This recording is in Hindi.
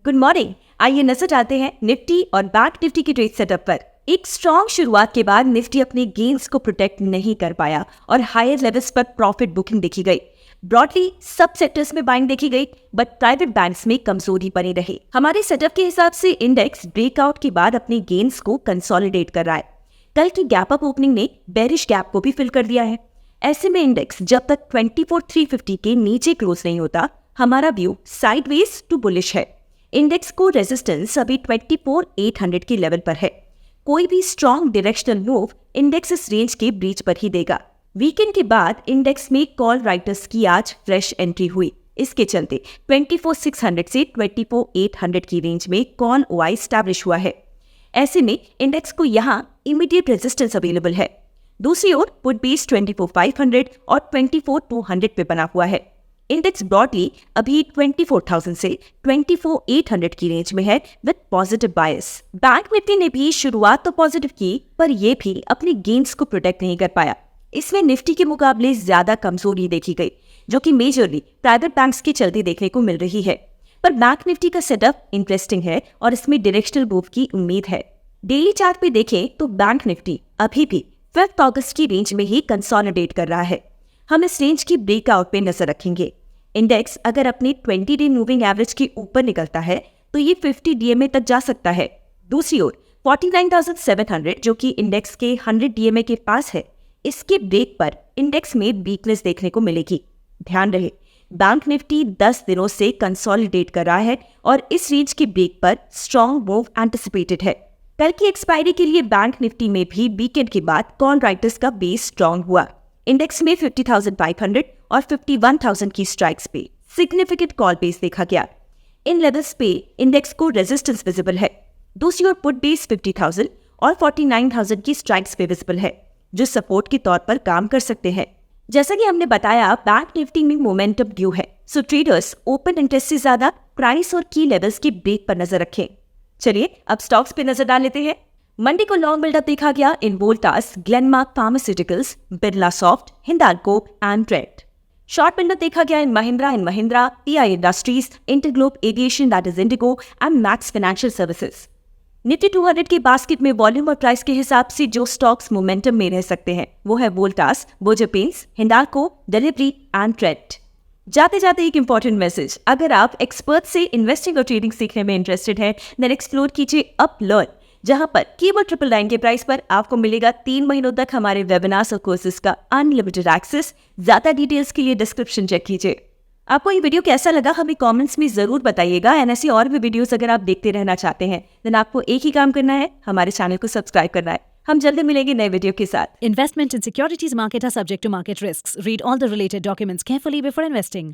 Good morning. आइए नजर डालते हैं निफ्टी और बैंक निफ्टी की ट्रेड सेटअप पर। एक स्ट्रॉन्ग शुरुआत के बाद निफ्टी अपने गेन्स को प्रोटेक्ट नहीं कर पाया और हायर लेवल्स पर प्रॉफिट बुकिंग देखी गई। ब्रॉडली सब सेक्टर्स में बाइंग देखी गई, बट प्राइवेट बैंक्स में कमजोरी बनी रही। हमारे सेटअप के हिसाब से इंडेक्स ब्रेकआउट के बाद अपने गेन्स को कंसोलिडेट कर रहा है। कल की गैप अप ओपनिंग ने बेरिश गैप को भी फिल कर दिया है। ऐसे में इंडेक्स जब तक 24,350 के नीचे क्लोज नहीं होता, हमारा व्यू साइडवेज टू बुलिश है। इंडेक्स को रेजिस्टेंस अभी 24,800 के लेवल पर है। कोई भी स्ट्रॉन्ग डायरेक्शनल मूव इंडेक्स इस रेंज के ब्रीच पर ही देगा। वीकेंड के बाद इंडेक्स में कॉल राइटर्स की आज फ्रेश एंट्री हुई। इसके चलते 24,600 से 24,800 की रेंज में कॉल ओआई स्टैब्लिश हुआ है। ऐसे में इंडेक्स को यहाँ इमीडिएट रेजिस्टेंस अवेलेबल है। दूसरी ओर पुट बेस 24,500 और 24,200 पे बना हुआ है। इंडेक्स ब्रॉडली अभी 24,000 से 24,800 की रेंज में है with positive bias. Bank Nifty ने भी शुरुआत तो पॉजिटिव की, पर ये भी अपने गेन्स को प्रोटेक्ट नहीं कर पाया। इसमें निफ्टी के मुकाबले ज्यादा कमजोरी देखी गई, जो कि मेजरली प्राइवेट बैंक्स के चलते देखने को मिल रही है। पर बैंक निफ्टी का सेटअप इंटरेस्टिंग है और इसमें डायरेक्शनल मूव की उम्मीद है। डेली चार्ट पे देखें तो बैंक निफ्टी अभी भी 5 अगस्त की रेंज में ही कंसोलिडेट कर रहा है। हम इस रेंज की ब्रेकआउट पे नजर रखेंगे। इंडेक्स अगर अपने 20 डे मूविंग एवरेज के ऊपर निकलता है तो ये 50 डीएमए तक जा सकता है। दूसरी ओर 49,700 जो कि इंडेक्स के 100 डीएमए के पास है, इसके ब्रेक पर इंडेक्स में वीकनेस देखने को मिलेगी। ध्यान रहे, बैंक निफ्टी 10 दिनों से कंसोलिडेट कर रहा है और इस रेंज के ब्रेक पर स्ट्रॉन्ग मूव एंटिसिपेटेड है। कल की एक्सपायरी के लिए बैंक निफ्टी में भी वीकेंड के बाद कॉल राइटर्स का बेस स्ट्रॉन्ग हुआ। इंडेक्स में 50,500 और 51,000 की स्ट्राइक्स पे सिग्निफिकेंट कॉल बेस देखा गया। इन लेवल्स पे इंडेक्स को रेजिस्टेंस विजिबल है। दूसरी ओर पुट बेस 50,000 और 49,000 की स्ट्राइक्स पे विजिबल है, जो सपोर्ट के तौर पर काम कर सकते हैं। जैसा कि हमने बताया, बैंक निफ्टी में मोमेंटम ड्यू है, सो ट्रेडर्स ओपन इंटरेस्ट से ज्यादा प्राइस और की लेवल्स के ब्रेक पर नजर रखें। चलिए अब स्टॉक्स पे नजर डाल लेते हैं। मंडे को लॉन्ग बिल्डअप देखा गया in Voltas, Glenmark pharmaceuticals, Birlasoft, Hindalco and trade. Short buildup देखा गया in Mahindra, PI industries, InterGlobe aviation that is IndiGo and Max financial services. Nifty 200 के बास्केट में वॉल्यूम और प्राइस के हिसाब से जो स्टॉक्स मोमेंटम में रह सकते हैं वो है Voltas, Berger paints, Hindalco, delivery and trade. जाते जाते एक इंपॉर्टेंट मैसेज, अगर आप एक्सपर्ट से इन्वेस्टिंग और ट्रेडिंग सीखने में इंटरेस्टेड हैं, देन एक्सप्लोर कीजिए अपलर्न, जहां पर केवल 999 के प्राइस पर आपको मिलेगा 3 महीनों तक हमारे वेबिनार्स और कोर्सेज का अनलिमिटेड एक्सेस। ज्यादा डिटेल्स के लिए डिस्क्रिप्शन चेक कीजिए। आपको ये वीडियो कैसा लगा हमें कमेंट्स में जरूर बताइएगा। एंड ऐसी और भी वीडियोस अगर आप देखते रहना चाहते हैं, देन आपको एक ही काम करना है, हमारे चैनल को सब्सक्राइब करना है। हम जल्दी मिलेंगे नए वीडियो के साथ। Investment in securities market are subject to market risks. Read all the related documents carefully before investing.